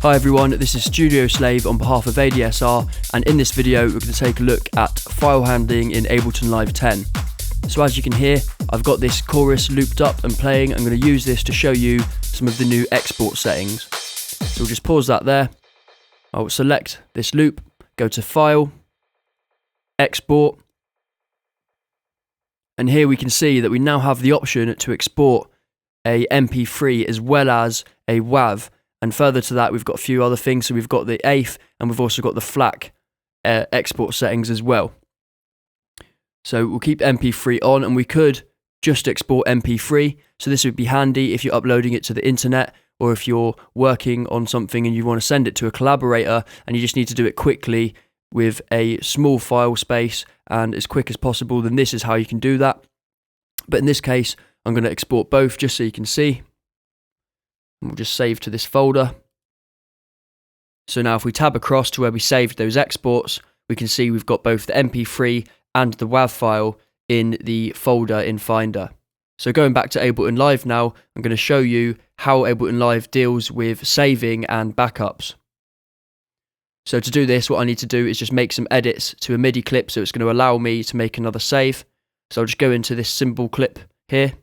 Hi everyone, this is Studio Slave on behalf of ADSR, and in this video we're going to take a look at file handling in Ableton Live 10. So as you can hear, I've got this chorus looped up and playing. I'm going to use this to show you some of the new export settings. So we'll just pause that there. I'll select this loop, go to File, Export, and here we can see that we now have the option to export a MP3 as well as a WAV. And further to that, we've got a few other things. So we've got the AIF and we've also got the FLAC export settings as well. So we'll keep MP3 on, and we could just export MP3. So this would be handy if you're uploading it to the internet, or if you're working on something and you want to send it to a collaborator and you just need to do it quickly with a small file space and as quick as possible, then this is how you can do that. But in this case, I'm going to export both just so you can see. And we'll just save to this folder. So now if we tab across to where we saved those exports, we can see we've got both the MP3 and the WAV file in the folder in Finder. So going back to Ableton Live now, I'm going to show you how Ableton Live deals with saving and backups. So to do this, what I need to do is just make some edits to a MIDI clip, so it's going to allow me to make another save. So I'll just go into this symbol clip here.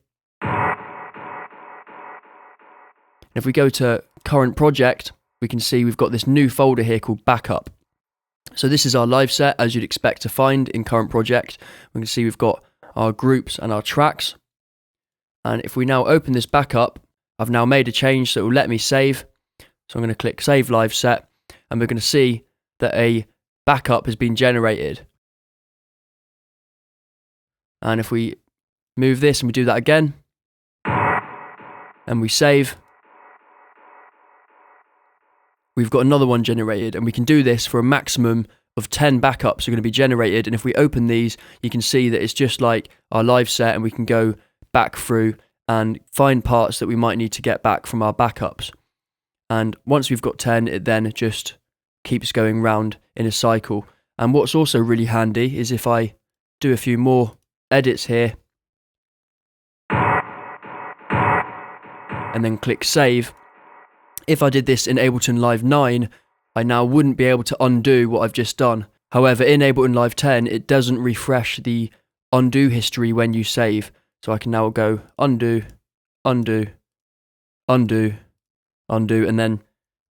If we go to current project, we can see we've got this new folder here called backup. So this is our live set, as you'd expect to find in current project. We can see we've got our groups and our tracks. And if we now open this backup, I've now made a change so it will let me save. So I'm going to click Save Live Set, and we're going to see that a backup has been generated. And if we move this and we do that again, and we save, we've got another one generated, and we can do this for a maximum of 10 backups are going to be generated. And if we open these, you can see that it's just like our live set, and we can go back through and find parts that we might need to get back from our backups. And once we've got 10, it then just keeps going round in a cycle. And what's also really handy is if I do a few more edits here and then click save, if I did this in Ableton Live 9, I now wouldn't be able to undo what I've just done. However, in Ableton Live 10, it doesn't refresh the undo history when you save. So I can now go undo, undo, undo, undo, and then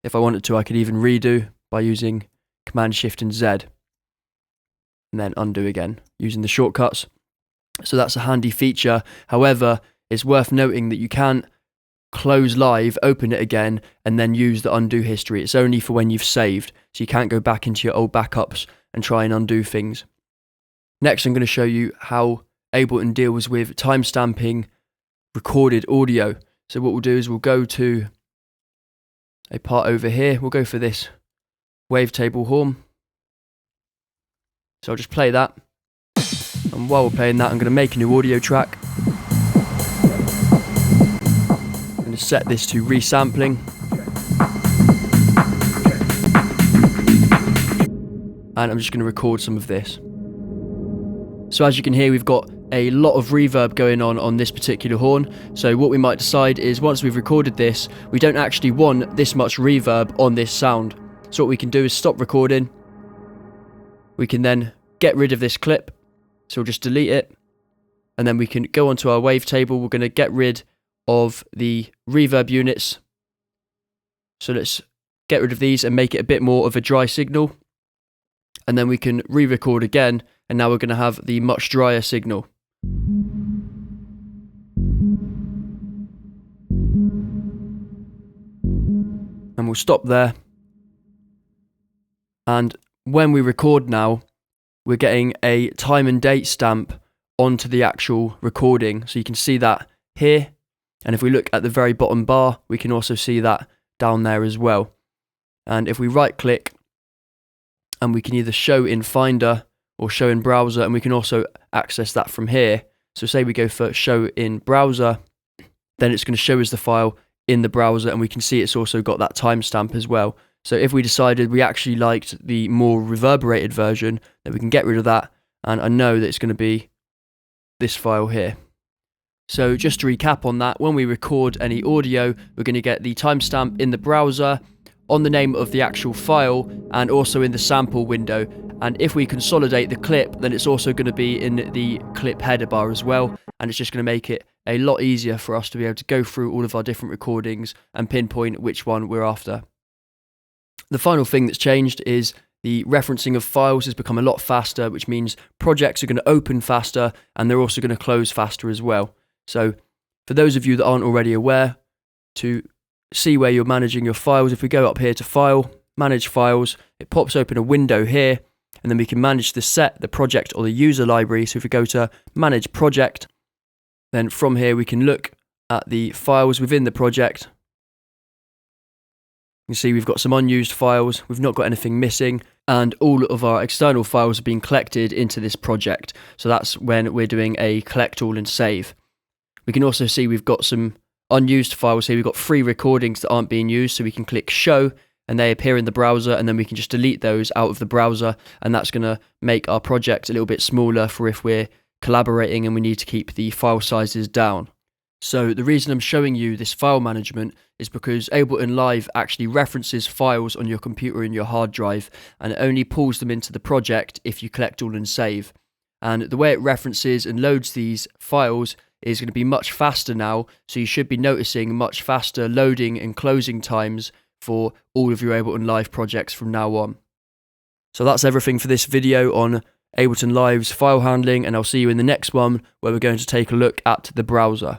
if I wanted to, I could even redo by using Command Shift and Z, and then undo again using the shortcuts. So that's a handy feature. However, it's worth noting that you can't close Live, open it again, and then use the undo history. It's only for when you've saved, so you can't go back into your old backups and try and undo things. Next, I'm going to show you how Ableton deals with timestamping recorded audio. So what we'll do is we'll go to a part over here. We'll go for this wavetable horn. So I'll just play that. And while we're playing that, I'm going to make a new audio track. I'm going to set this to resampling. And I'm just going to record some of this. So as you can hear, we've got a lot of reverb going on this particular horn. So what we might decide is once we've recorded this, we don't actually want this much reverb on this sound. So what we can do is stop recording. We can then get rid of this clip. So we'll just delete it. And then we can go onto our wavetable. We're going to get rid of the reverb units. So let's get rid of these and make it a bit more of a dry signal. And then we can re-record again. And now we're going to have the much drier signal. And we'll stop there. And when we record now, we're getting a time and date stamp onto the actual recording. So you can see that here. And if we look at the very bottom bar, we can also see that down there as well. And if we right click, and we can either show in Finder or show in browser, and we can also access that from here. So say we go for show in browser, then it's going to show us the file in the browser, and we can see it's also got that timestamp as well. So if we decided we actually liked the more reverberated version, then we can get rid of that, and I know that it's going to be this file here. So just to recap on that, when we record any audio, we're going to get the timestamp in the browser on the name of the actual file and also in the sample window. And if we consolidate the clip, then it's also going to be in the clip header bar as well, and it's just going to make it a lot easier for us to be able to go through all of our different recordings and pinpoint which one we're after. The final thing that's changed is the referencing of files has become a lot faster, which means projects are going to open faster and they're also going to close faster as well. So for those of you that aren't already aware, to see where you're managing your files, if we go up here to File, Manage Files, it pops open a window here, and then we can manage the set, the project, or the user library. So if we go to Manage Project, then from here we can look at the files within the project. You can see we've got some unused files, we've not got anything missing, and all of our external files are being collected into this project. So that's when we're doing a collect all and save. We can also see we've got some unused files here. We've got 3 recordings that aren't being used, so we can click show and they appear in the browser, and then we can just delete those out of the browser, and that's going to make our project a little bit smaller for if we're collaborating and we need to keep the file sizes down. So the reason I'm showing you this file management is because Ableton Live actually references files on your computer in your hard drive, and it only pulls them into the project if you collect all and save. And the way it references and loads these files is going to be much faster now, so you should be noticing much faster loading and closing times for all of your Ableton Live projects from now on. So that's everything for this video on Ableton Live's file handling, and I'll see you in the next one where we're going to take a look at the browser.